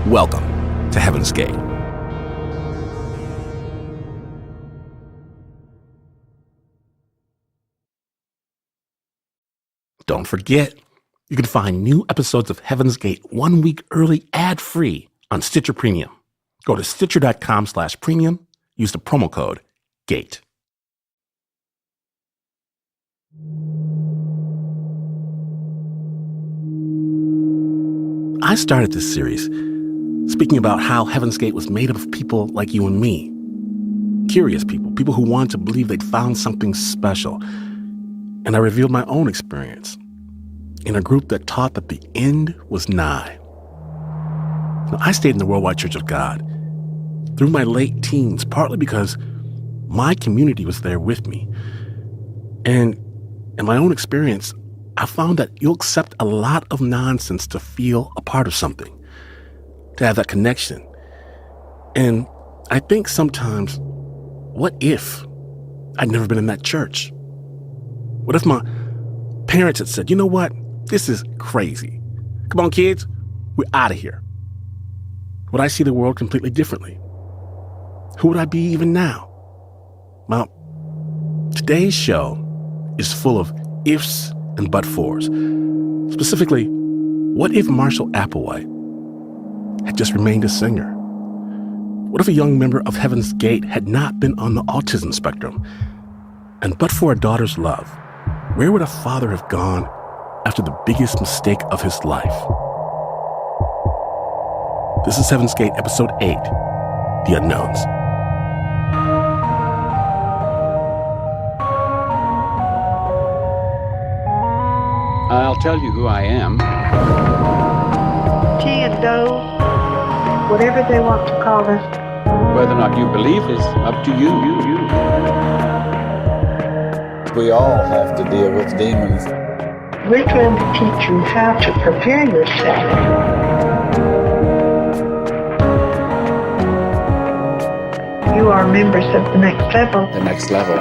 Welcome to Heaven's Gate. Don't forget, you can find new episodes of Heaven's Gate 1 week early ad-free on Stitcher Premium. Go to Stitcher.com/premium. Use the promo code GATE. I started this series speaking about how Heaven's Gate was made up of people like you and me. Curious people who wanted to believe they'd found something special. And I revealed my own experience in a group that taught that the end was nigh. Now, I stayed in the Worldwide Church of God through my late teens, partly because my community was there with me. And in my own experience, I found that you'll accept a lot of nonsense to feel a part of something, to have that connection. And I think sometimes, what if I'd never been in that church? What if my parents had said, you know what? This is crazy. Come on, kids, we're out of here. Would I see the world completely differently? Who would I be even now? Well, today's show is full of ifs and but-fors. Specifically, what if Marshall Applewhite had just remained a singer? What if a young member of Heaven's Gate had not been on the autism spectrum? And but for a daughter's love, where would a father have gone after the biggest mistake of his life? This is Heaven's Gate, Episode 8, The Unknowns. I'll tell you who I am. T and Doe, whatever they want to call us. Whether or not you believe is up to you. We all have to deal with demons. We're trying to teach you how to prepare yourself. You are members of the next level. The next level.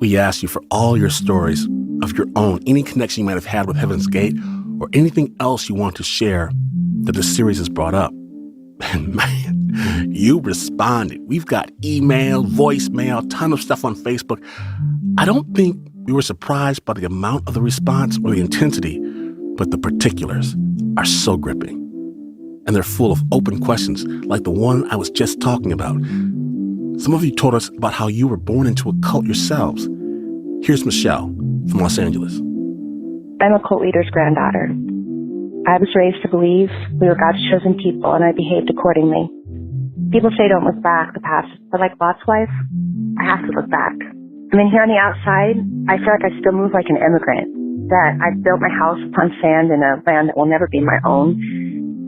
We ask you for all your stories of your own, any connection you might have had with Heaven's Gate, or anything else you want to share that this series has brought up. And man, you responded. We've got email, voicemail, ton of stuff on Facebook. I don't think we were surprised by the amount of the response or the intensity, but the particulars are so gripping. And they're full of open questions like the one I was just talking about. Some of you told us about how you were born into a cult yourselves. Here's Michelle from Los Angeles. I'm a cult leader's granddaughter. I was raised to believe we were God's chosen people, and I behaved accordingly. People say don't look back, the past, but like Lot's wife, I have to look back. I mean, here on the outside, I feel like I still move like an immigrant, that I've built my house upon sand in a land that will never be my own,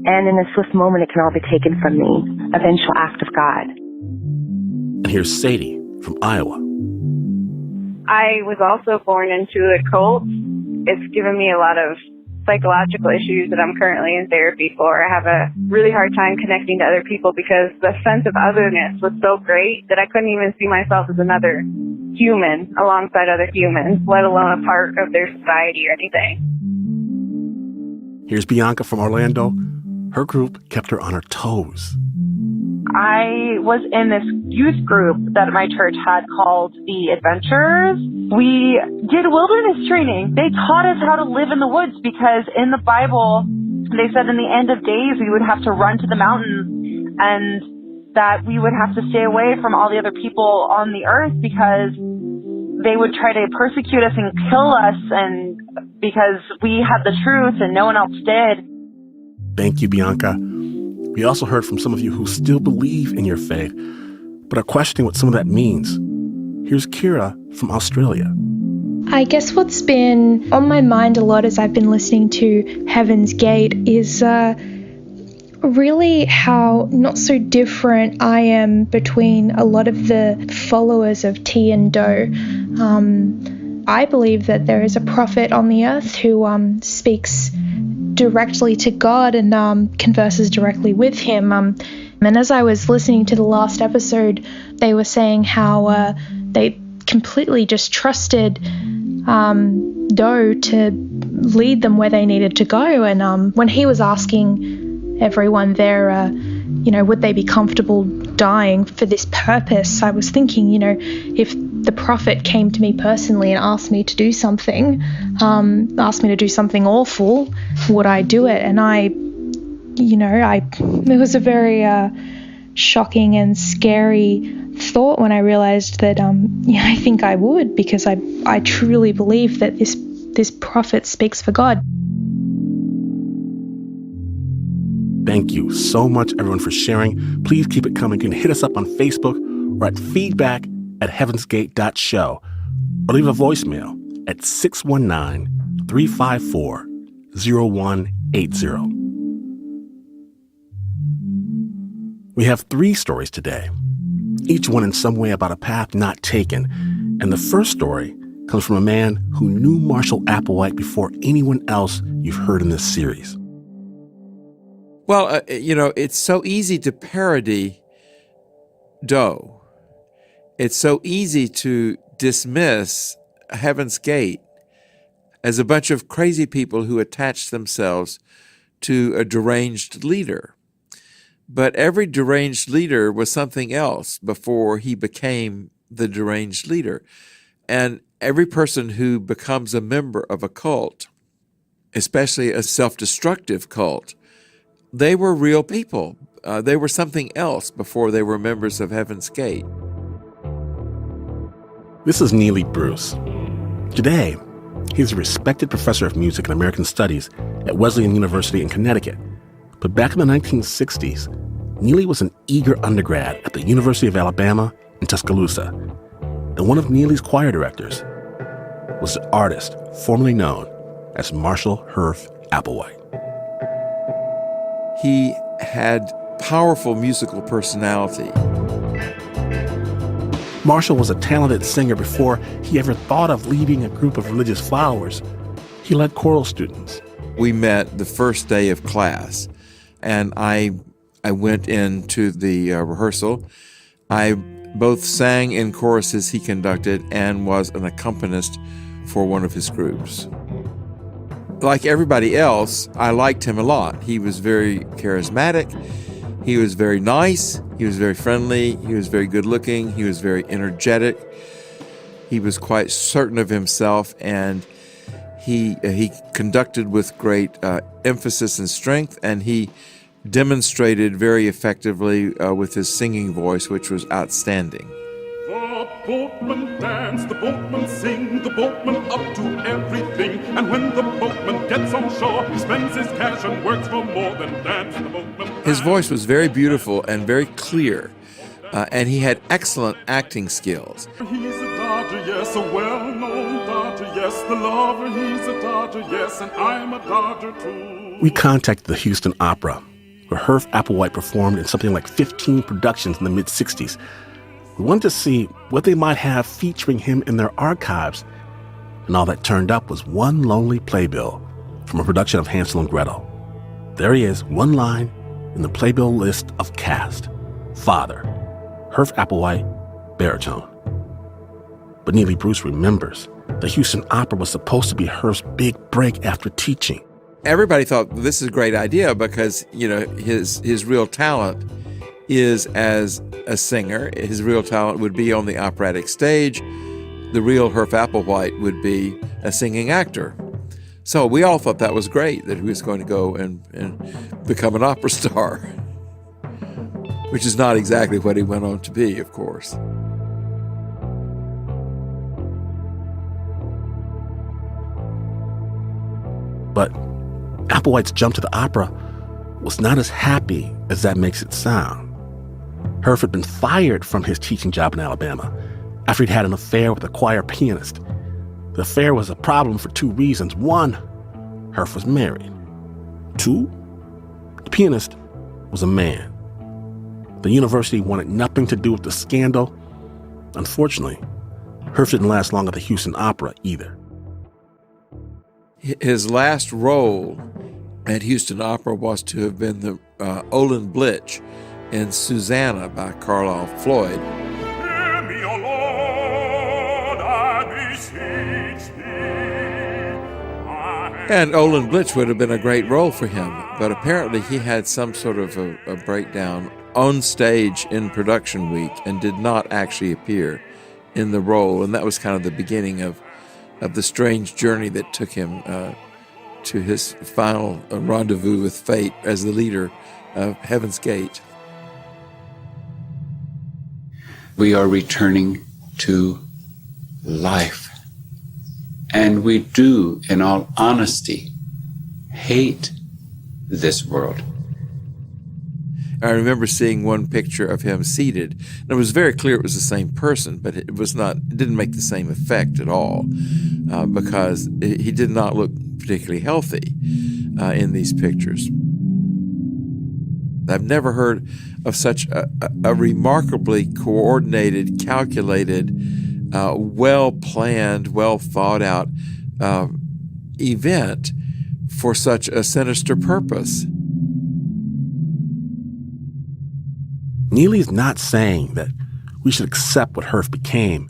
and in a swift moment it can all be taken from me, a vengeful act of God. And here's Sadie from Iowa. I was also born into a cult. It's given me a lot of psychological issues that I'm currently in therapy for. I have a really hard time connecting to other people because the sense of otherness was so great that I couldn't even see myself as another human alongside other humans, let alone a part of their society or anything. Here's Bianca from Orlando. Her group kept her on her toes. I was in this youth group that my church had called the Adventurers. We did wilderness training. They taught us how to live in the woods because in the Bible, they said in the end of days we would have to run to the mountains and that we would have to stay away from all the other people on the earth because they would try to persecute us and kill us, and because we had the truth and no one else did. Thank you, Bianca. We also heard from some of you who still believe in your faith, but are questioning what some of that means. Here's Kira from Australia. I guess what's been on my mind a lot as I've been listening to Heaven's Gate is really how not so different I am between a lot of the followers of T and Doe. I believe that there is a prophet on the earth who speaks directly to God and converses directly with him. And as I was listening to the last episode, they were saying how they completely just trusted Doe to lead them where they needed to go. And when he was asking everyone there, would they be comfortable dying for this purpose, I was thinking, if the prophet came to me personally and asked me to do something, awful, would I do it? And it was a very shocking and scary thought when I realized that, I think I would, because I truly believe that this prophet speaks for God. Thank you so much, everyone, for sharing. Please keep it coming. You can hit us up on Facebook or at feedback@heavensgate.show or leave a voicemail at 619-354-0180. We have 3 stories today, each one in some way about a path not taken. And the first story comes from a man who knew Marshall Applewhite before anyone else you've heard in this series. Well, it's so easy to parody Doe. It's so easy to dismiss Heaven's Gate as a bunch of crazy people who attach themselves to a deranged leader. But every deranged leader was something else before he became the deranged leader. And every person who becomes a member of a cult, especially a self-destructive cult, they were real people. They were something else before they were members of Heaven's Gate. This is Neely Bruce. Today, he's a respected professor of music and American studies at Wesleyan University in Connecticut. But back in the 1960s, Neely was an eager undergrad at the University of Alabama in Tuscaloosa. And one of Neely's choir directors was the artist formerly known as Marshall Herff Applewhite. He had powerful musical personality. Marshall was a talented singer before he ever thought of leading a group of religious followers. He led choral students. We met the first day of class, and I went into the rehearsal. I both sang in choruses he conducted and was an accompanist for one of his groups. Like everybody else, I liked him a lot. He was very charismatic. He was very nice. He was very friendly. He was very good looking. He was very energetic. He was quite certain of himself, and he conducted with great emphasis and strength, and he demonstrated very effectively with his singing voice, which was outstanding. The boatman dance, the boatman sing, the boatman up to everything. And when the boatman gets on shore, he spends his cash and works for more than dance. The boatman His voice was very beautiful and very clear, and he had excellent acting skills. He's a Dodger, yes, a well-known Dodger, yes. The lover, he's a Dodger, yes, and I'm a Dodger too. We contacted the Houston Opera, where Herff Applewhite performed in something like 15 productions in the mid-'60s. We wanted to see what they might have featuring him in their archives, and all that turned up was one lonely playbill from a production of Hansel and Gretel. There he is, one line in the playbill list of cast. Father, Herff Applewhite, baritone. But Neely Bruce remembers the Houston Opera was supposed to be Herff's big break after teaching. Everybody thought this is a great idea because, his real talent is as a singer. His real talent would be on the operatic stage. The real Herff Applewhite would be a singing actor. So we all thought that was great, that he was going to go and become an opera star, which is not exactly what he went on to be, of course. But Applewhite's jump to the opera was not as happy as that makes it sound. Herff had been fired from his teaching job in Alabama after he'd had an affair with a choir pianist. The affair was a problem for 2 reasons. 1, Herff was married. 2, the pianist was a man. The university wanted nothing to do with the scandal. Unfortunately, Herf didn't last long at the Houston Opera either. His last role at Houston Opera was to have been the Olin Blitch in Susanna by Carlisle Floyd. Hear me, O Lord, I beseech thee. And Olin Blitch would have been a great role for him, but apparently he had some sort of a breakdown on stage in production week and did not actually appear in the role, and that was kind of the beginning of the strange journey that took him to his final rendezvous with fate as the leader of Heaven's Gate. We are returning to life. And we do, in all honesty, hate this world. I remember seeing one picture of him seated, and it was very clear it was the same person, but it didn't make the same effect at all, because he did not look particularly healthy in these pictures. I've never heard of such a remarkably coordinated, calculated, well-planned, well-thought-out event for such a sinister purpose. Neely's not saying that we should accept what Herf became.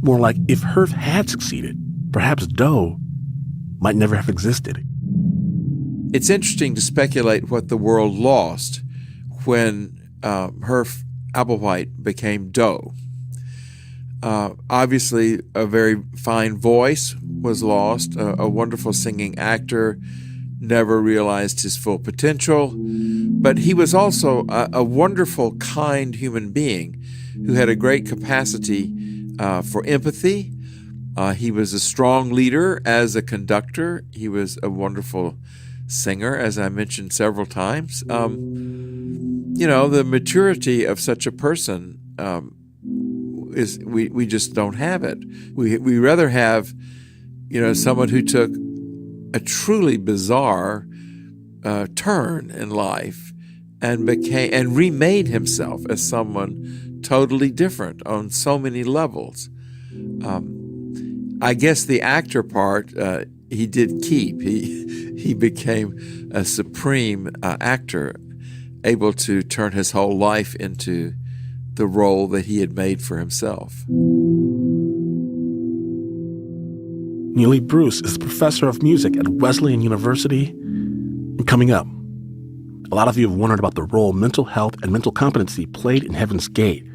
More like, if Herf had succeeded, perhaps Doe might never have existed. It's interesting to speculate what the world lost when Herf Applewhite became Doe. Obviously, a very fine voice was lost. A wonderful singing actor, never realized his full potential. But he was also a wonderful, kind human being who had a great capacity for empathy. He was a strong leader as a conductor. He was a wonderful singer, as I mentioned several times. The maturity of such a person is we just don't have it. We rather have, someone who took a truly bizarre turn in life and remade himself as someone totally different on so many levels. I guess the actor part he did keep. He became a supreme actor, able to turn his whole life into the role that he had made for himself. Neely Bruce is a professor of music at Wesleyan University. And coming up, a lot of you have wondered about the role mental health and mental competency played in Heaven's Gate.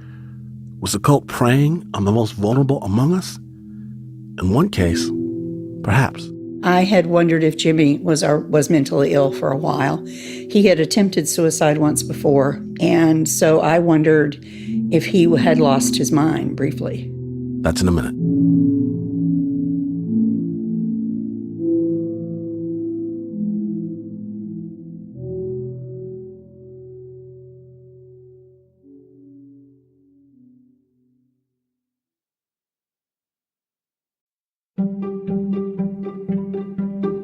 Was the cult preying on the most vulnerable among us? In one case, perhaps. I had wondered if Jimmy was mentally ill for a while. He had attempted suicide once before, and so I wondered if he had lost his mind briefly. That's in a minute.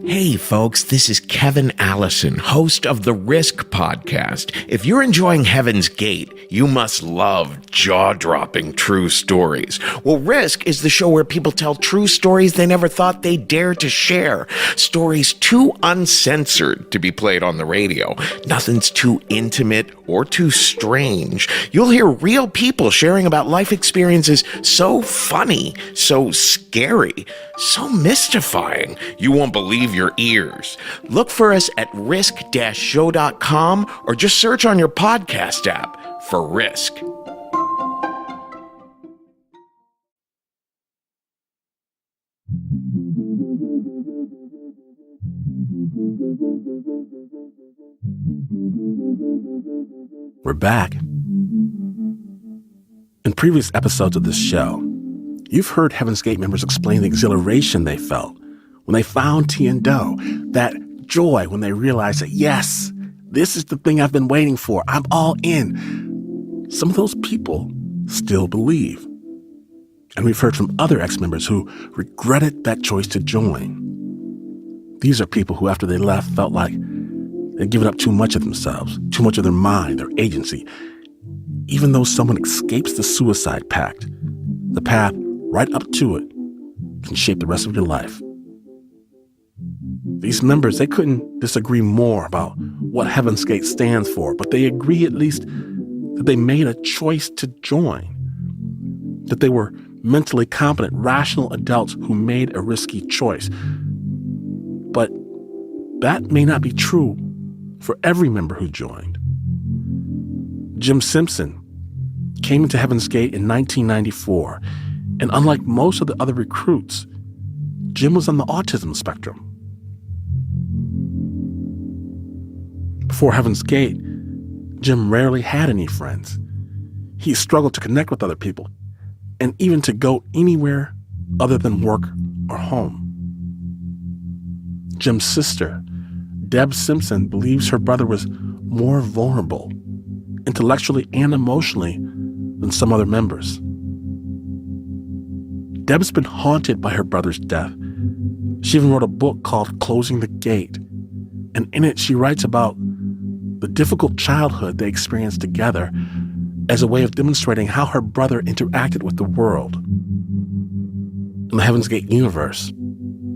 Hey folks, this is Kevin Allison, host of the Risk podcast. If you're enjoying Heaven's Gate, you must love jaw-dropping true stories. Well, Risk is the show where people tell true stories they never thought they'd dare to share. Stories too uncensored to be played on the radio. Nothing's too intimate or too strange. You'll hear real people sharing about life experiences so funny, so scary, so mystifying, you won't believe your ears. Look for us at risk-show.com or just search on your podcast app for Risk. We're back. In previous episodes of this show, you've heard Heaven's Gate members explain the exhilaration they felt when they found T and Doe, that joy when they realized that, yes, this is the thing I've been waiting for. I'm all in. Some of those people still believe. And we've heard from other ex-members who regretted that choice to join. These are people who, after they left, felt like they'd given up too much of themselves, too much of their mind, their agency. Even though someone escapes the suicide pact, the path right up to it can shape the rest of your life. These members, they couldn't disagree more about what Heaven's Gate stands for, but they agree at least that they made a choice to join, that they were mentally competent, rational adults who made a risky choice. But that may not be true for every member who joined. Jim Simpson came into Heaven's Gate in 1994, and unlike most of the other recruits, Jim was on the autism spectrum. Before Heaven's Gate, Jim rarely had any friends. He struggled to connect with other people and even to go anywhere other than work or home. Jim's sister, Deb Simpson, believes her brother was more vulnerable, intellectually and emotionally, than some other members. Deb's been haunted by her brother's death. She even wrote a book called Closing the Gate, and in it she writes about the difficult childhood they experienced together as a way of demonstrating how her brother interacted with the world. In the Heaven's Gate universe,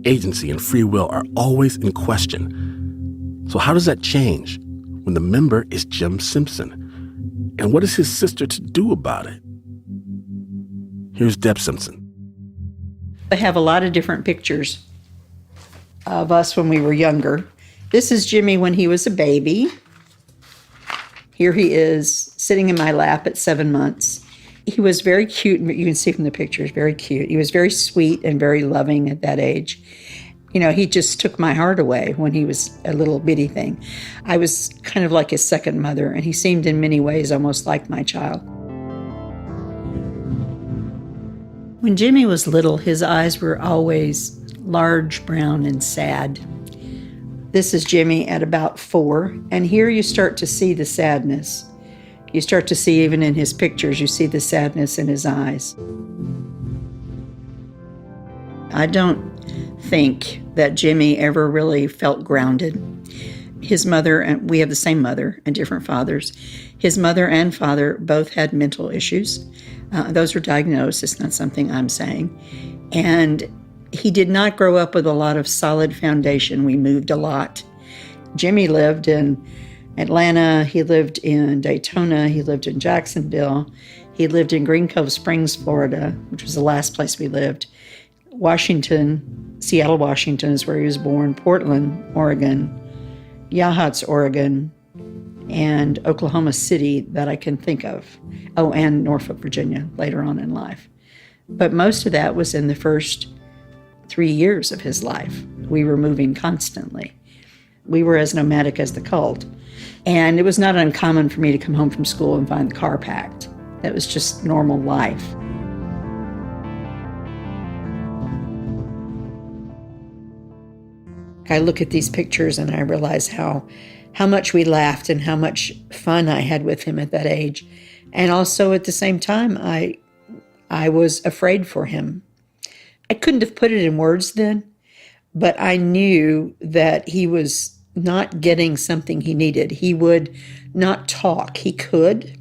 agency and free will are always in question. So how does that change when the member is Jim Simpson? And what is his sister to do about it? Here's Deb Simpson. I have a lot of different pictures of us when we were younger. This is Jimmy when he was a baby. Here he is sitting in my lap at 7 months. He was very cute, you can see from the pictures, very cute. He was very sweet and very loving at that age. You know, he just took my heart away when he was a little bitty thing. I was kind of like his second mother, and he seemed in many ways almost like my child. When Jimmy was little, his eyes were always large, brown, and sad. This is Jimmy at about 4, and here you start to see the sadness. You start to see, even in his pictures, you see the sadness in his eyes. I don't think that Jimmy ever really felt grounded. His mother, and we have the same mother and different fathers, his mother and father both had mental issues. Those are diagnosed. It's not something I'm saying. And he did not grow up with a lot of solid foundation. We moved a lot. Jimmy lived in Atlanta. He lived in Daytona. He lived in Jacksonville. He lived in Green Cove Springs, Florida, which was the last place we lived. Washington, Seattle, Washington is where he was born. Portland, Oregon, Yachats, Oregon, and Oklahoma City that I can think of. Oh, and Norfolk, Virginia, later on in life. But most of that was in the first 3 years of his life. We were moving constantly. We were as nomadic as the cult. And it was not uncommon for me to come home from school and find the car packed. That was just normal life. I look at these pictures and I realize how much we laughed and how much fun I had with him at that age. And also at the same time, I was afraid for him. I couldn't have put it in words then, but I knew that he was not getting something he needed. He would not talk. He could,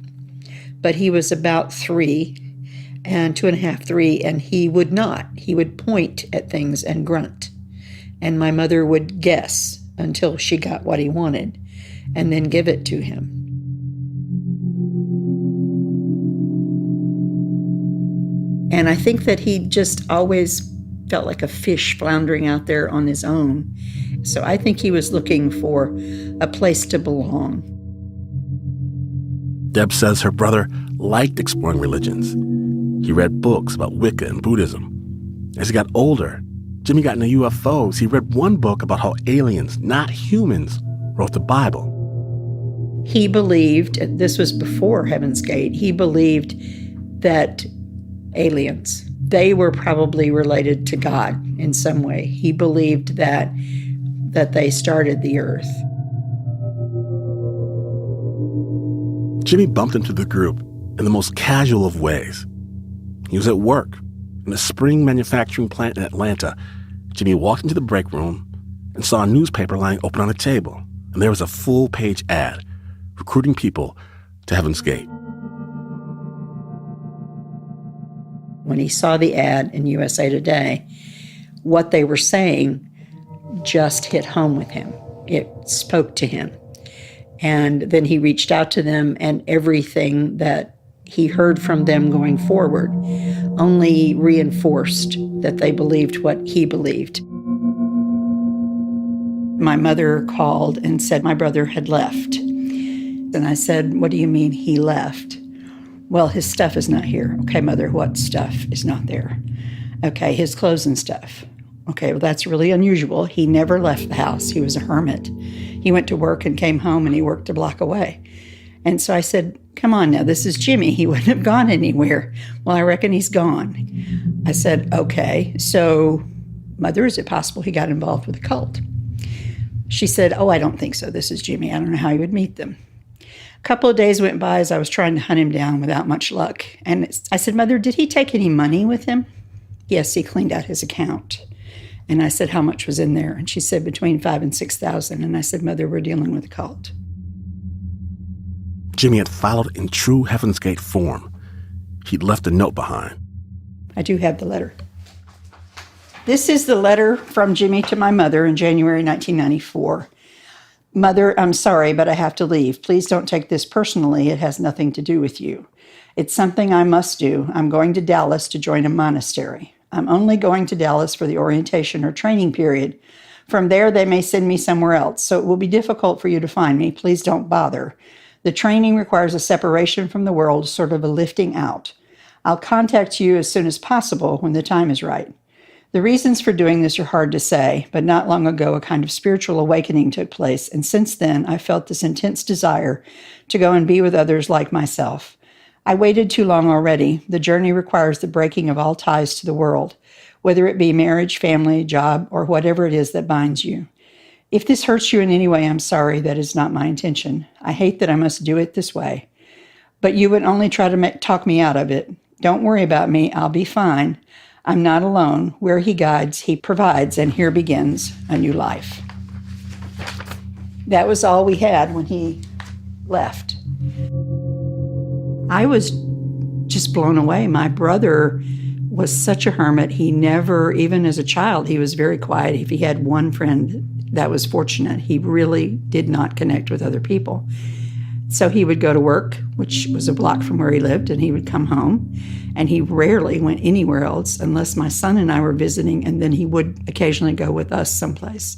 but he was about 3 and 2.5, 3, and he would not. He would point at things and grunt. And my mother would guess until she got what he wanted and then give it to him. And I think that he just always felt like a fish floundering out there on his own. So I think he was looking for a place to belong. Deb says her brother liked exploring religions. He read books about Wicca and Buddhism. As he got older, Jimmy got into UFOs. He read one book about how aliens, not humans, wrote the Bible. He believed, this was before Heaven's Gate, he believed that aliens, they were probably related to God in some way. He believed that they started the earth. Jimmy bumped into the group in the most casual of ways. He was at work in a spring manufacturing plant in Atlanta. Jimmy walked into the break room and saw a newspaper lying open on a table, and there was a full-page ad recruiting people to Heaven's Gate. When he saw the ad in USA Today, what they were saying just hit home with him. It spoke to him. And then he reached out to them, and everything that he heard from them going forward only reinforced that they believed what he believed. My mother called and said my brother had left. And I said, "What do you mean he left?" "Well, his stuff is not here." "Okay, Mother, what stuff is not there?" "Okay, his clothes and stuff." "Okay, well, that's really unusual. He never left the house. He was a hermit. He went to work and came home, and he worked a block away." And so I said, "Come on now, this is Jimmy. He wouldn't have gone anywhere." "Well, I reckon he's gone." I said, "Okay, so, Mother, is it possible he got involved with a cult?" She said, "Oh, I don't think so. This is Jimmy. I don't know how you would meet them." A couple of days went by as I was trying to hunt him down without much luck. And I said, "Mother, did he take any money with him?" "Yes, he cleaned out his account." And I said, "How much was in there?" And she said, "Between $5,000 and $6,000. And I said, "Mother, we're dealing with a cult." Jimmy had followed in true Heaven's Gate form. He'd left a note behind. I do have the letter. This is the letter from Jimmy to my mother in January 1994. "Mother, I'm sorry, but I have to leave. Please don't take this personally. It has nothing to do with you. It's something I must do. I'm going to Dallas to join a monastery. I'm only going to Dallas for the orientation or training period. From there, they may send me somewhere else, so it will be difficult for you to find me. Please don't bother. The training requires a separation from the world, sort of a lifting out. I'll contact you as soon as possible when the time is right. The reasons for doing this are hard to say, but not long ago a kind of spiritual awakening took place, and since then I felt this intense desire to go and be with others like myself. I waited too long already. The journey requires the breaking of all ties to the world, whether it be marriage, family, job, or whatever it is that binds you. If this hurts you in any way, I'm sorry. That is not my intention. I hate that I must do it this way. But you would only try to talk me out of it. Don't worry about me. I'll be fine. I'm not alone. Where he guides, he provides, and here begins a new life." That was all we had when he left. I was just blown away. My brother was such a hermit. He never, even as a child, he was very quiet. If he had one friend, that was fortunate. He really did not connect with other people. So he would go to work, which was a block from where he lived, and he would come home. And he rarely went anywhere else unless my son and I were visiting, and then he would occasionally go with us someplace.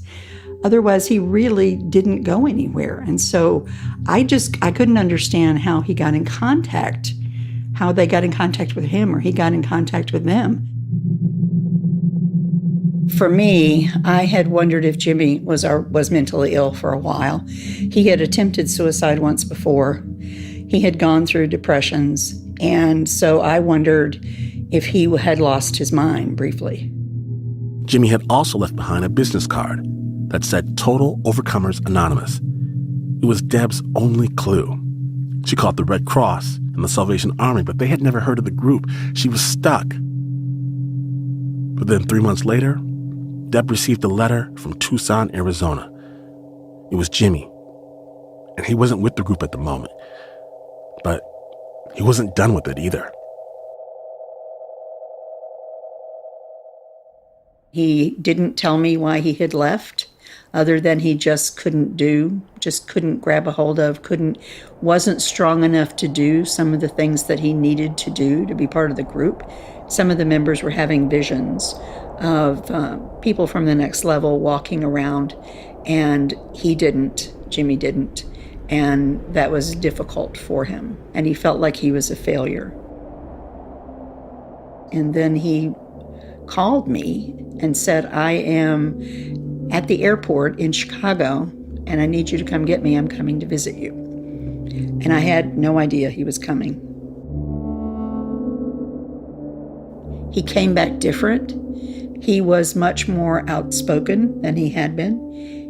Otherwise, he really didn't go anywhere. And so I couldn't understand how he got in contact, how they got in contact with him or he got in contact with them. For me, I had wondered if Jimmy was mentally ill for a while. He had attempted suicide once before. He had gone through depressions. And so I wondered if he had lost his mind briefly. Jimmy had also left behind a business card that said Total Overcomers Anonymous. It was Deb's only clue. She called the Red Cross and the Salvation Army, but they had never heard of the group. She was stuck. But then 3 months later, Deb received a letter from Tucson, Arizona. It was Jimmy. And he wasn't with the group at the moment. But he wasn't done with it either. He didn't tell me why he had left, other than he just couldn't grab a hold of, wasn't strong enough to do some of the things that he needed to do to be part of the group. Some of the members were having visions of people from the next level walking around, and Jimmy didn't. And that was difficult for him, and he felt like he was a failure. And then he called me and said, "I am at the airport in Chicago, and I need you to come get me. I'm coming to visit you." And I had no idea he was coming. He came back different. He was much more outspoken than he had been.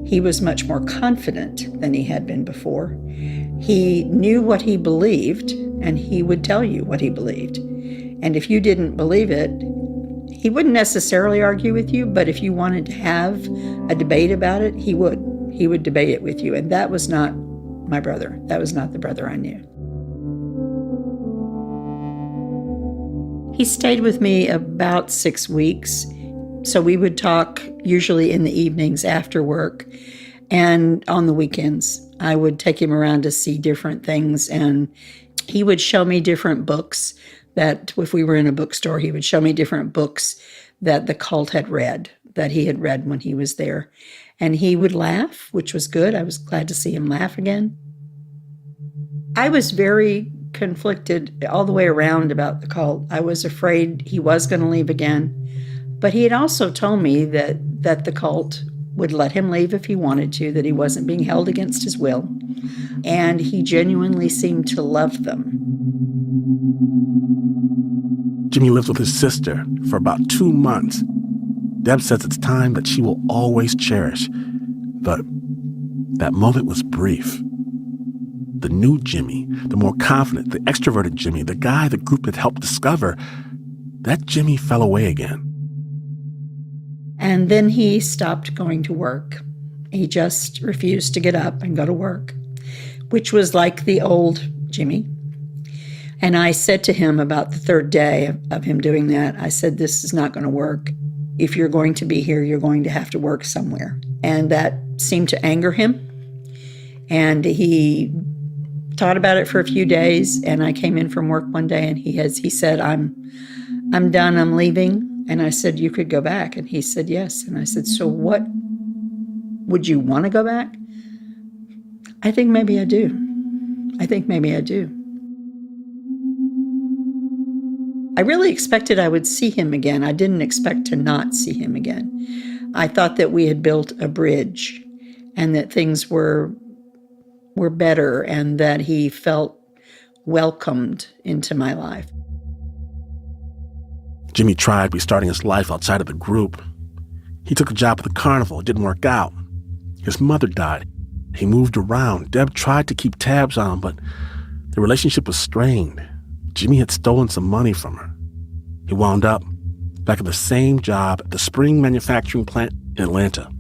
He was much more confident than he had been before. He knew what he believed, and he would tell you what he believed. And if you didn't believe it, he wouldn't necessarily argue with you, but if you wanted to have a debate about it, he would. He would debate it with you. And that was not my brother. That was not the brother I knew. He stayed with me about 6 weeks. So we would talk usually in the evenings after work and on the weekends. I would take him around to see different things, and he would show me different books that if we were in a bookstore, he would show me different books that the cult had read, that he had read when he was there. And he would laugh, which was good. I was glad to see him laugh again. I was very conflicted all the way around about the cult. I was afraid he was going to leave again. But he had also told me that the cult would let him leave if he wanted to, that he wasn't being held against his will. And he genuinely seemed to love them. Jimmy lives with his sister for about 2 months. Deb says it's time that she will always cherish. But that moment was brief. The new Jimmy, the more confident, the extroverted Jimmy, the guy the group had helped discover, that Jimmy fell away again. And then he stopped going to work. He just refused to get up and go to work, which was like the old Jimmy. And I said to him about the third day of him doing that, I said, this is not going to work. If you're going to be here, you're going to have to work somewhere. And that seemed to anger him. And he thought about it for a few days. And I came in from work one day and he said, I'm done, I'm leaving. And I said, you could go back. And he said, yes. And I said, so what, would you want to go back? I think maybe I do. I really expected I would see him again. I didn't expect to not see him again. I thought that we had built a bridge and that things were better and that he felt welcomed into my life. Jimmy tried restarting his life outside of the group. He took a job at the carnival. It didn't work out. His mother died. He moved around. Deb tried to keep tabs on him, but the relationship was strained. Jimmy had stolen some money from her. He wound up back at the same job at the spring manufacturing plant in Atlanta.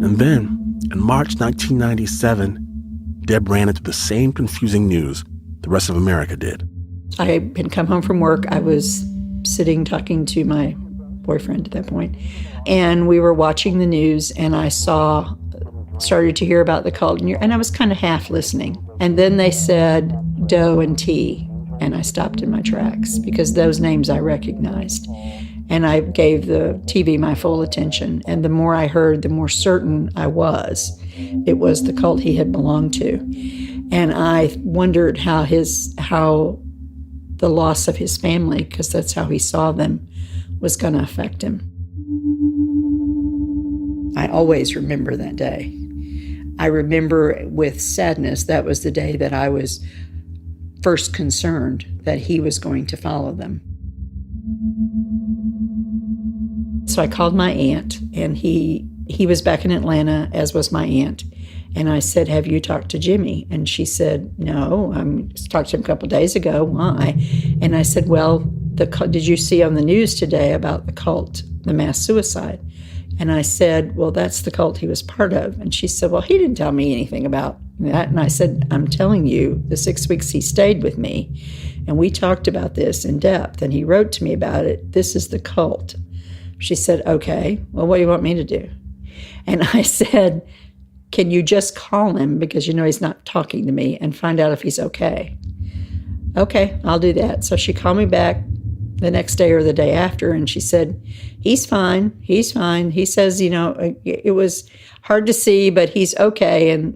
And then, in March 1997, Deb ran into the same confusing news the rest of America did. I had come home from work. I was sitting talking to my boyfriend at that point, and we were watching the news, and I started to hear about the cult, and I was kind of half listening. And then they said Doe and T, and I stopped in my tracks because those names I recognized. And I gave the TV my full attention, and the more I heard, the more certain I was it was the cult he had belonged to. And I wondered how the loss of his family, because that's how he saw them, was going to affect him. I always remember that day. I remember with sadness that was the day that I was first concerned that he was going to follow them. So I called my aunt, and he was back in Atlanta, as was my aunt. And I said, have you talked to Jimmy? And she said, no, I talked to him a couple of days ago. Why? And I said, well, did you see on the news today about the cult, the mass suicide? And I said, well, that's the cult he was part of. And she said, well, he didn't tell me anything about that. And I said, I'm telling you, the 6 weeks he stayed with me, and we talked about this in depth, and he wrote to me about it. This is the cult. She said, okay, well, what do you want me to do? And I said, can you just call him, because you know he's not talking to me, and find out if he's okay? Okay, I'll do that. So she called me back the next day or the day after, and she said, he's fine. He says, it was hard to see, but he's okay. And,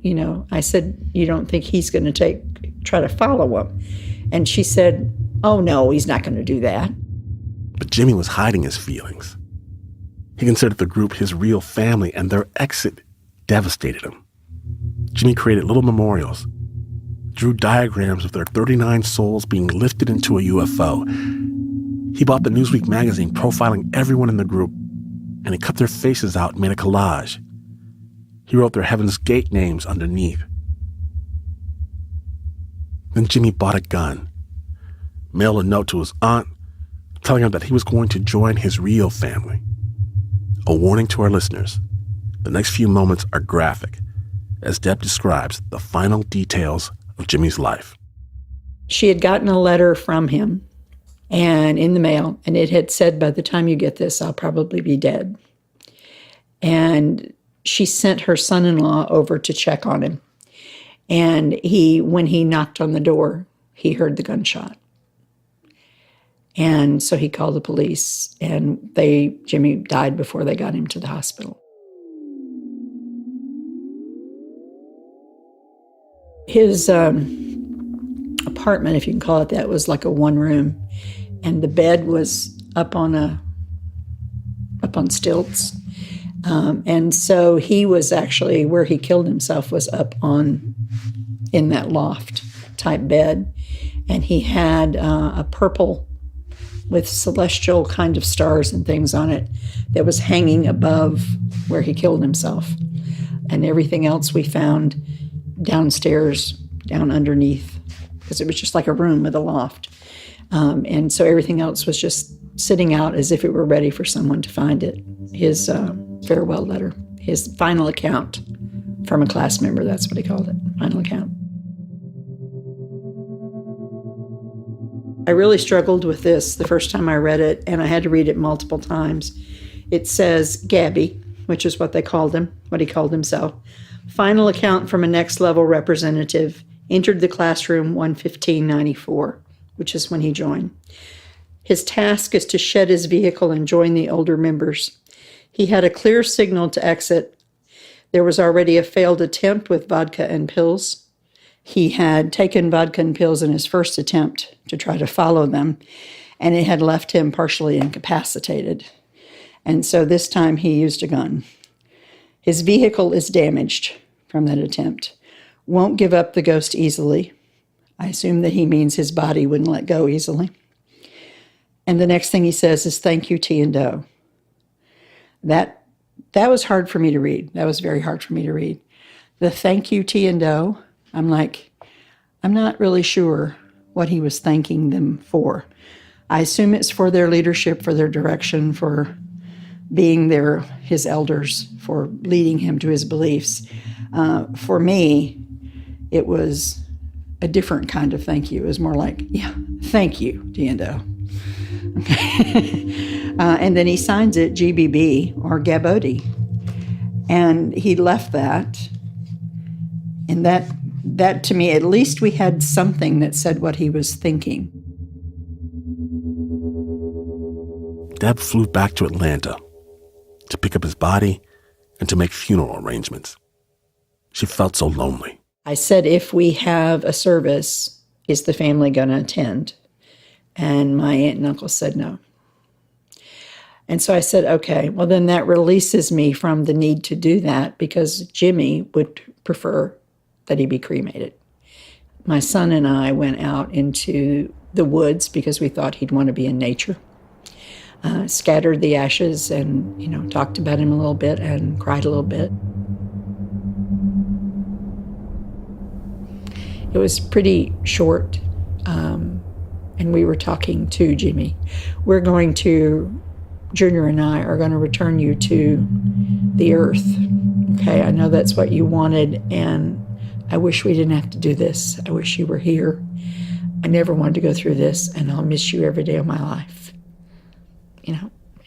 I said, you don't think he's going to try to follow him? And she said, oh, no, he's not going to do that. But Jimmy was hiding his feelings. He considered the group his real family, and their exit devastated him. Jimmy created little memorials, drew diagrams of their 39 souls being lifted into a UFO. He bought the Newsweek magazine profiling everyone in the group, and he cut their faces out and made a collage. He wrote their Heaven's Gate names underneath. Then Jimmy bought a gun, mailed a note to his aunt, telling her that he was going to join his real family. A warning to our listeners, the next few moments are graphic, as Deb describes the final details of Jimmy's life. She had gotten a letter from him and in the mail. And it had said, by the time you get this, I'll probably be dead. And she sent her son-in-law over to check on him. And when he knocked on the door, he heard the gunshot. And so he called the police, and Jimmy died before they got him to the hospital. His apartment, if you can call it that, was like a one-room, and the bed was up on stilts. And so he was actually, where he killed himself was up in that loft type bed. And he had a purple with celestial kind of stars and things on it that was hanging above where he killed himself. And everything else we found downstairs, down underneath, because it was just like a room with a loft. And so everything else was just sitting out as if it were ready for someone to find it. His farewell letter, his final account from a class member, that's what he called it, final account. I really struggled with this the first time I read it, and I had to read it multiple times. It says, Gabby, which is what they called him, what he called himself. Final account from a next level representative, entered the classroom 1:15:94, which is when he joined. His task is to shed his vehicle and join the older members. He had a clear signal to exit. There was already a failed attempt with vodka and pills. He had taken vodka and pills in his first attempt to try to follow them, and it had left him partially incapacitated. And so this time he used a gun. His vehicle is damaged from that attempt. Won't give up the ghost easily. I assume that he means his body wouldn't let go easily. And the next thing he says is, thank you, T and Doe. That was hard for me to read. That was very hard for me to read. The thank you, T and Doe, I'm like, I'm not really sure what he was thanking them for. I assume it's for their leadership, for their direction, for being his elders, for leading him to his beliefs. For me, it was a different kind of thank you. It was more like, yeah, thank you, T and Doe. Okay. And then he signs it GBB or Gabodi. And he left that. And that to me, at least we had something that said what he was thinking. Deb flew back to Atlanta to pick up his body and to make funeral arrangements. She felt so lonely. I said, if we have a service, is the family going to attend? And my aunt and uncle said no. And so I said, okay, well, then that releases me from the need to do that, because Jimmy would prefer that he be cremated. My son and I went out into the woods because we thought he'd want to be in nature. Scattered the ashes and, talked about him a little bit and cried a little bit. It was pretty short, and we were talking to Jimmy. Junior and I are going to return you to the earth. Okay, I know that's what you wanted, and I wish we didn't have to do this. I wish you were here. I never wanted to go through this, and I'll miss you every day of my life.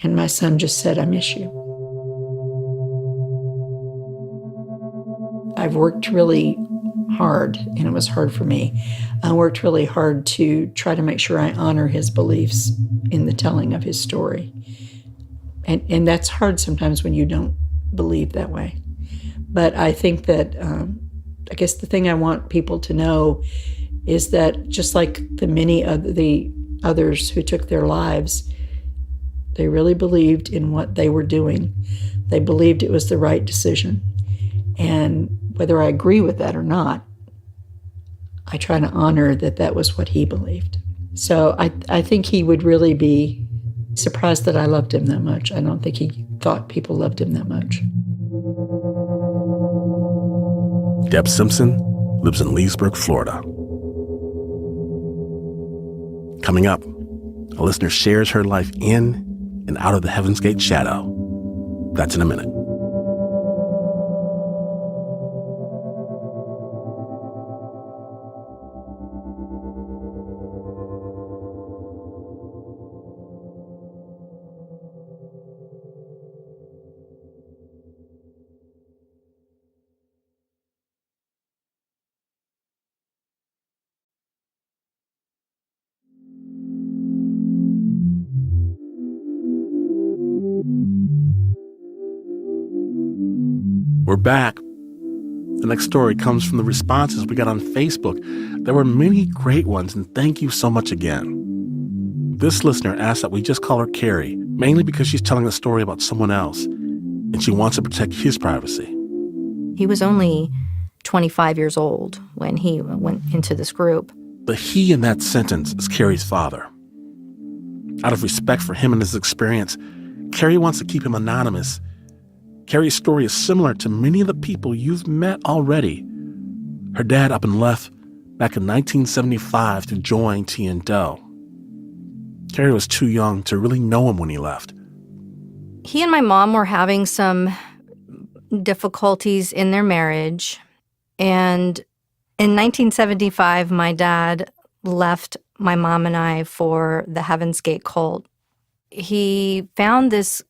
And my son just said, I miss you. I've worked really hard, and it was hard for me. I worked really hard to try to make sure I honor his beliefs in the telling of his story. And that's hard sometimes when you don't believe that way. But I think that, I guess the thing I want people to know is that just like the many of the others who took their lives, they really believed in what they were doing. They believed it was the right decision. And whether I agree with that or not, I try to honor that was what he believed. So I think he would really be surprised that I loved him that much. I don't think he thought people loved him that much. Deb Simpson lives in Leesburg, Florida. Coming up, a listener shares her life in and out of the Heaven's Gate shadow. That's in a minute. We're back. The next story comes from the responses we got on Facebook. There were many great ones, and thank you so much again. This listener asked that we just call her Carrie, mainly because she's telling a story about someone else, and she wants to protect his privacy. He was only 25 years old when he went into this group. The he in that sentence is Carrie's father. Out of respect for him and his experience, Carrie wants to keep him anonymous. Carrie's story is similar to many of the people you've met already. Her dad up and left back in 1975 to join T and Doe. Carrie was too young to really know him when he left. He and my mom were having some difficulties in their marriage. And in 1975, my dad left my mom and I for the Heaven's Gate cult. He found this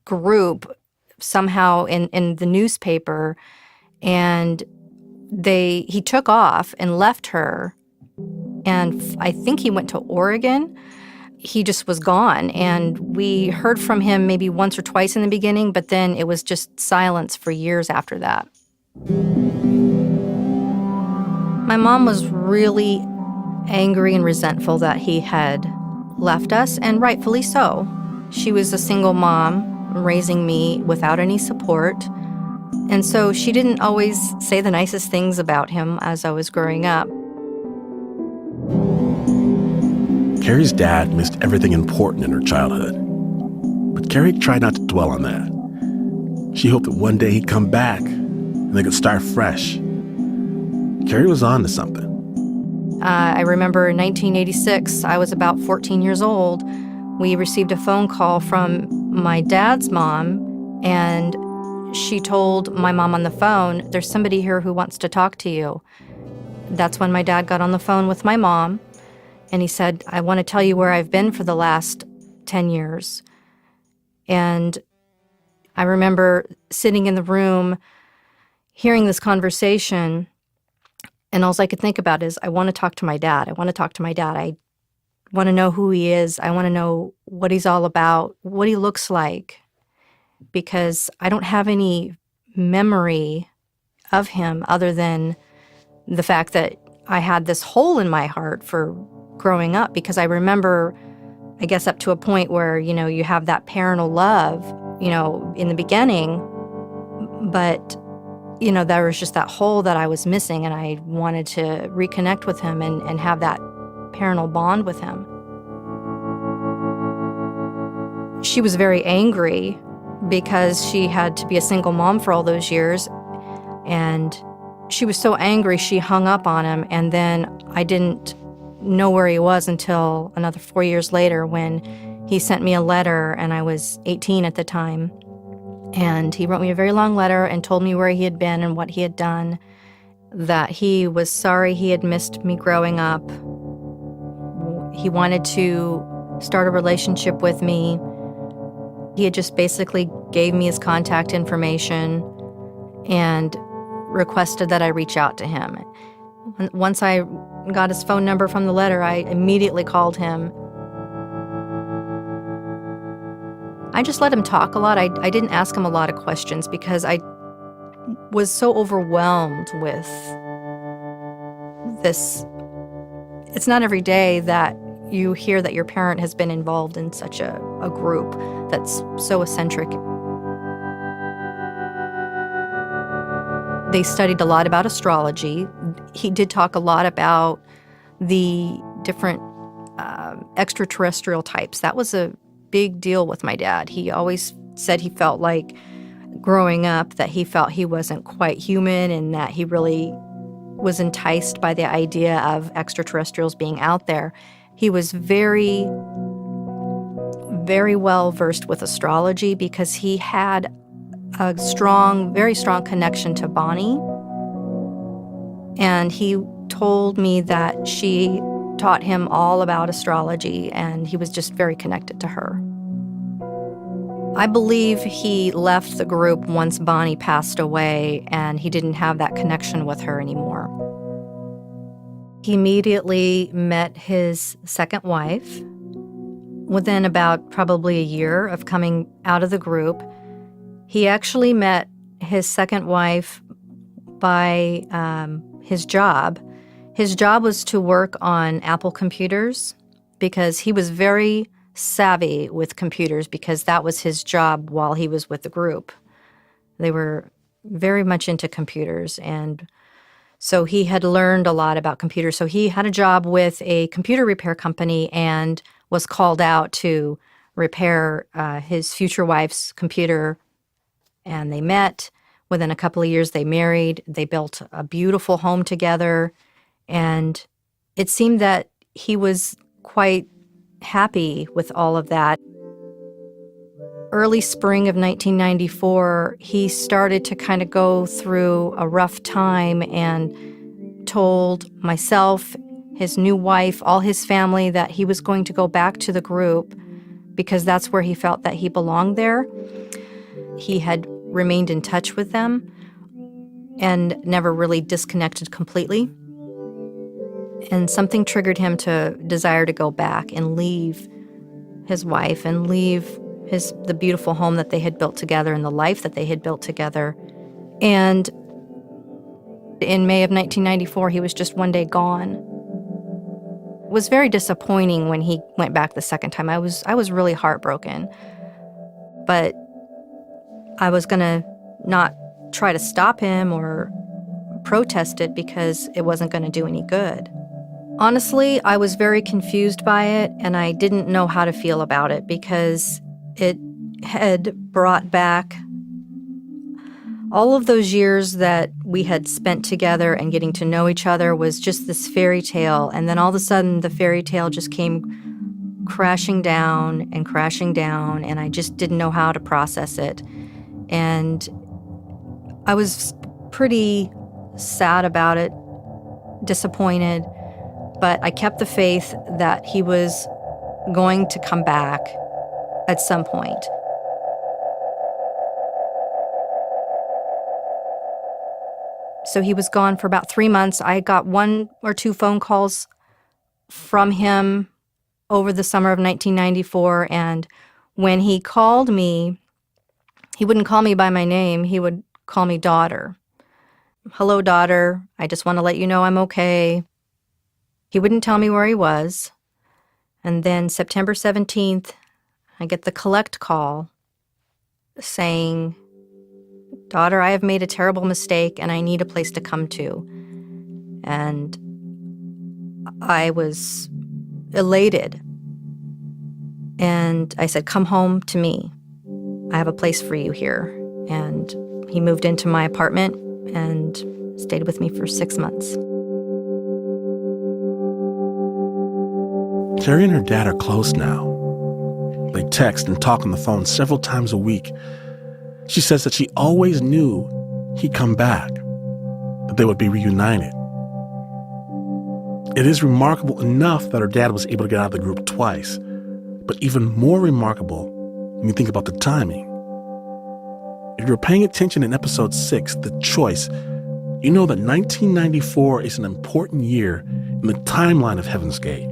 group somehow in the newspaper, and he took off and left her, and I think he went to Oregon. He just was gone, and we heard from him maybe once or twice in the beginning, but then it was just silence for years after that. My mom was really angry and resentful that he had left us, and rightfully so. She was a single mom raising me without any support, and so she didn't always say the nicest things about him as I was growing up. Carrie's dad missed everything important in her childhood, but Carrie tried not to dwell on that. She hoped that one day he'd come back and they could start fresh. Carrie was on to something. I remember in 1986, I was about 14 years old. We received a phone call from my dad's mom, and she told my mom on the phone, "There's somebody here who wants to talk to you." That's when my dad got on the phone with my mom, and he said, "I want to tell you where I've been for the last 10 years. And I remember sitting in the room, hearing this conversation, and all I could think about is, I want to talk to my dad. I want to talk to my dad. I want to know who he is. I want to know what he's all about, what he looks like, because I don't have any memory of him other than the fact that I had this hole in my heart for growing up, because I remember, I guess, up to a point where, you have that parental love, in the beginning, but, there was just that hole that I was missing, and I wanted to reconnect with him and have that parental bond with him. She was very angry because she had to be a single mom for all those years, and she was so angry she hung up on him, and then I didn't know where he was until another 4 years later when he sent me a letter, and I was 18 at the time, and he wrote me a very long letter and told me where he had been and what he had done, that he was sorry he had missed me growing up. He wanted to start a relationship with me. He had just basically gave me his contact information and requested that I reach out to him. Once I got his phone number from the letter, I immediately called him. I just let him talk a lot. I didn't ask him a lot of questions because I was so overwhelmed with this. It's not every day that you hear that your parent has been involved in such a group that's so eccentric. They studied a lot about astrology. He did talk a lot about the different extraterrestrial types. That was a big deal with my dad. He always said he felt like, growing up, that he felt he wasn't quite human and that he really was enticed by the idea of extraterrestrials being out there. He was very, very well versed with astrology because he had a strong, very strong connection to Bonnie. And he told me that she taught him all about astrology, and he was just very connected to her. I believe he left the group once Bonnie passed away, and he didn't have that connection with her anymore. He immediately met his second wife. Within about probably a year of coming out of the group, he actually met his second wife by his job. His job was to work on Apple computers because he was very savvy with computers because that was his job while he was with the group. They were very much into computers, and so he had learned a lot about computers. So he had a job with a computer repair company and was called out to repair his future wife's computer, and they met. Within a couple of years, they married. They built a beautiful home together, and it seemed that he was quite happy with all of that. Early spring of 1994, he started to kind of go through a rough time and told myself, his new wife, all his family that he was going to go back to the group because that's where he felt that he belonged there. He had remained in touch with them and never really disconnected completely. And something triggered him to desire to go back and leave his wife and leave the beautiful home that they had built together and the life that they had built together. And in May of 1994, he was just one day gone. It was very disappointing when he went back the second time. I was really heartbroken. But I was going to not try to stop him or protest it because it wasn't going to do any good. Honestly, I was very confused by it, and I didn't know how to feel about it because it had brought back all of those years that we had spent together and getting to know each other was just this fairy tale. And then all of a sudden, the fairy tale just came crashing down, and I just didn't know how to process it. And I was pretty sad about it, disappointed, but I kept the faith that he was going to come back at some point. So he was gone for about 3 months. I got 1 or 2 phone calls from him over the summer of 1994, and when he called me, he wouldn't call me by my name. He would call me daughter. Hello, daughter. I just want to let you know I'm okay. He wouldn't tell me where he was. And then September 17th, I get the collect call saying, daughter, I have made a terrible mistake and I need a place to come to. And I was elated. And I said, come home to me. I have a place for you here. And he moved into my apartment and stayed with me for 6 months. Terry and her dad are close now. They text and talk on the phone several times a week. She says that she always knew he'd come back, that they would be reunited. It is remarkable enough that her dad was able to get out of the group twice, but even more remarkable when you think about the timing. If you're paying attention in episode 6, The Choice, you know that 1994 is an important year in the timeline of Heaven's Gate.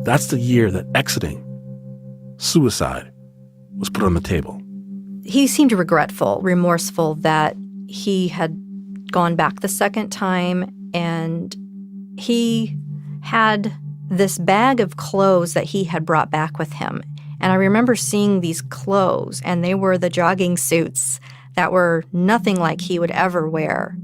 That's the year that exiting, suicide, was put on the table. He seemed regretful, remorseful that he had gone back the second time, and he had this bag of clothes that he had brought back with him. And I remember seeing these clothes, and they were the jogging suits that were nothing like he would ever wear.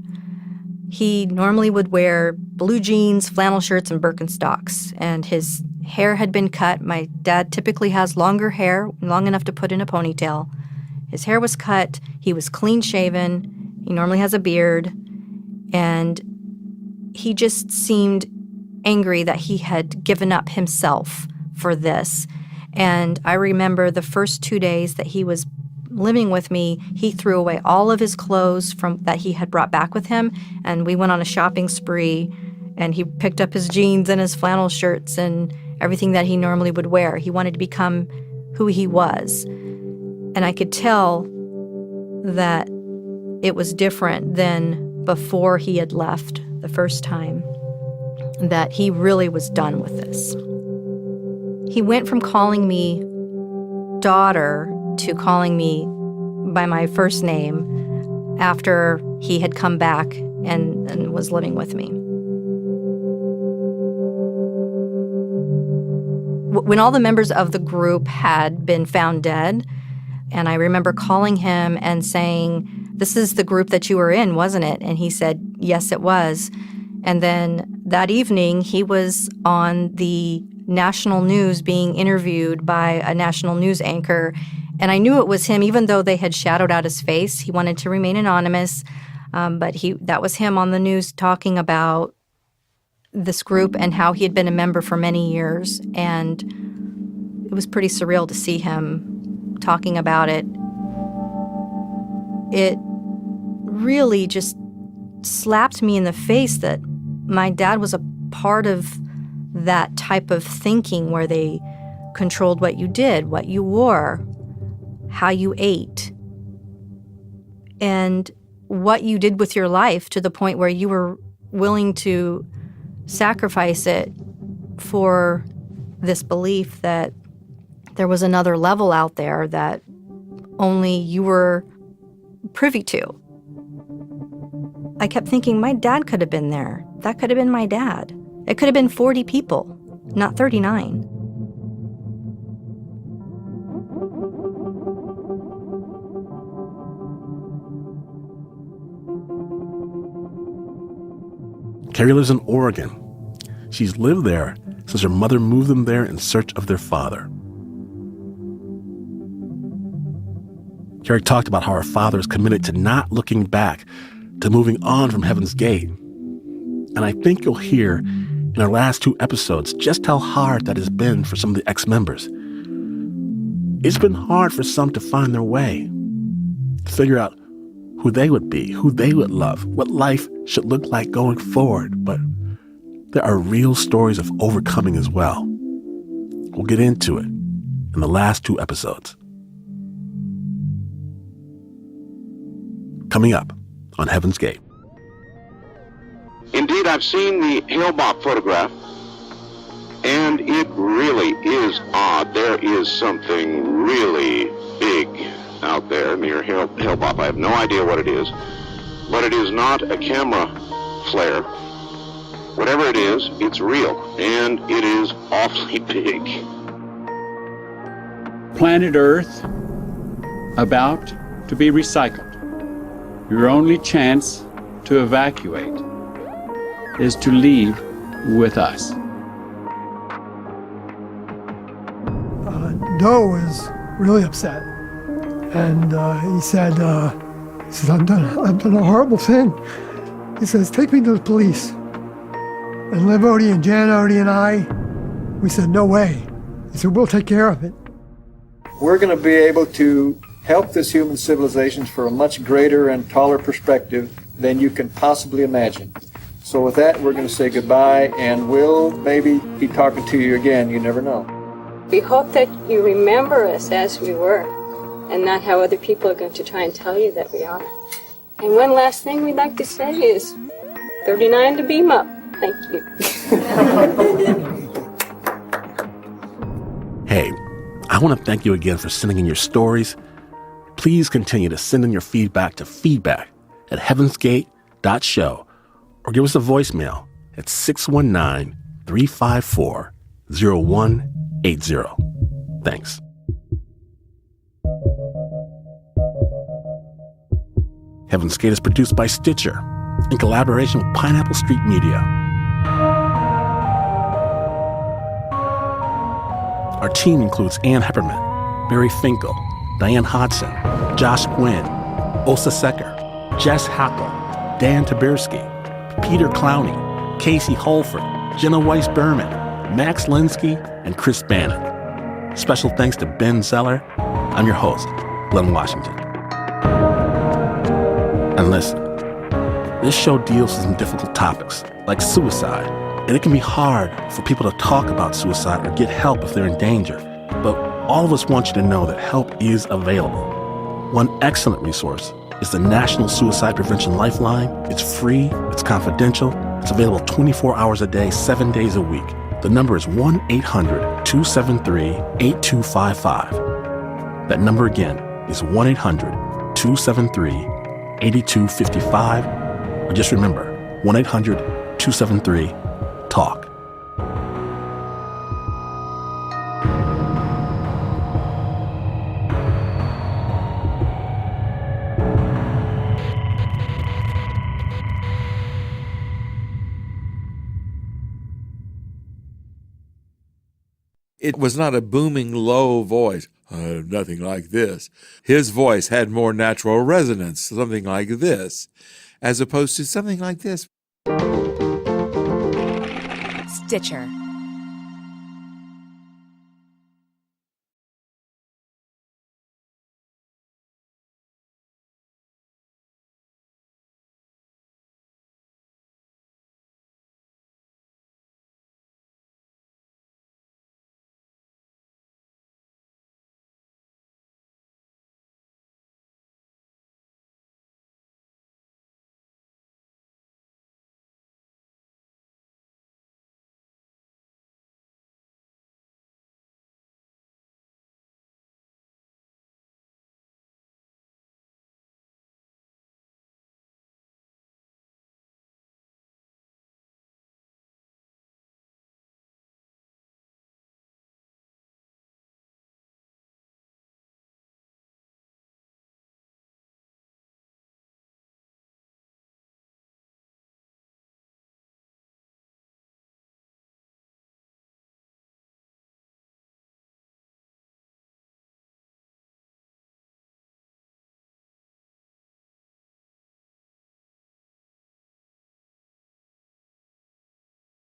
He normally would wear blue jeans, flannel shirts, and Birkenstocks, and his hair had been cut. My dad typically has longer hair, long enough to put in a ponytail. His hair was cut. He was clean-shaven. He normally has a beard. And he just seemed angry that he had given up himself for this. And I remember the first 2 days that he was living with me, he threw away all of his clothes that he had brought back with him, and we went on a shopping spree, and he picked up his jeans and his flannel shirts and everything that he normally would wear. He wanted to become who he was. And I could tell that it was different than before he had left the first time, that he really was done with this. He went from calling me daughter to calling me by my first name after he had come back and was living with me. When all the members of the group had been found dead, and I remember calling him and saying, "This is the group that you were in, wasn't it?" And he said, "Yes, it was." And then that evening, he was on the national news being interviewed by a national news anchor. And I knew it was him, even though they had shadowed out his face. He wanted to remain anonymous, but that was him on the news talking about this group and how he had been a member for many years. And it was pretty surreal to see him talking about it. It really just slapped me in the face that my dad was a part of that type of thinking where they controlled what you did, what you wore, how you ate, and what you did with your life, to the point where you were willing to sacrifice it for this belief that there was another level out there that only you were privy to. I kept thinking, my dad could have been there. That could have been my dad. It could have been 40 people, not 39. Carrie lives in Oregon. She's lived there since her mother moved them there in search of their father. Carrie talked about how her father is committed to not looking back, to moving on from Heaven's Gate. And I think you'll hear in our last 2 episodes just how hard that has been for some of the ex-members. It's been hard for some to find their way, to figure out who they would be, who they would love, what life should look like going forward. But there are real stories of overcoming as well. We'll get into it in the last 2 episodes. Coming up on Heaven's Gate. Indeed, I've seen the Hale-Bopp photograph, and it really is odd. There is something really big out there near Hale-Bopp. I have no idea what it is, but it is not a camera flare. Whatever it is, it's real, and it is awfully big. Planet Earth about to be recycled. Your only chance to evacuate is to leave with us. Doe was really upset, and he said, I've done a horrible thing. He says, take me to the police. And Liv Odie and Jan Odie and I, we said, no way. He said, we'll take care of it. We're going to be able to help this human civilization for a much greater and taller perspective than you can possibly imagine. So with that, we're going to say goodbye, and we'll maybe be talking to you again. You never know. We hope that you remember us as we were, and not how other people are going to try and tell you that we are. And one last thing we'd like to say is 39 to beam up. Thank you. Hey, I want to thank you again for sending in your stories. Please continue to send in your feedback to feedback@heavensgate.show or give us a voicemail at 619-354-0180. Thanks. Heaven's Gate is produced by Stitcher in collaboration with Pineapple Street Media. Our team includes Ann Hepperman, Barry Finkel, Diane Hodson, Josh Gwynn, Osa Secker, Jess Hackle, Dan Taberski, Peter Clowney, Casey Holford, Jenna Weiss-Berman, Max Linsky, and Chris Bannon. Special thanks to Ben Zeller. I'm your host, Glynn Washington. And listen, this show deals with some difficult topics, like suicide, and it can be hard for people to talk about suicide or get help if they're in danger. But all of us want you to know that help is available. One excellent resource is the National Suicide Prevention Lifeline. It's free, it's confidential, it's available 24 hours a day, 7 days a week. The number is 1-800-273-8255. That number again is 1-800 1-800-273-8255. Or just remember, 1-800-273-TALK. It was not a booming, low voice, nothing like this. His voice had more natural resonance, something like this, as opposed to something like this. Stitcher.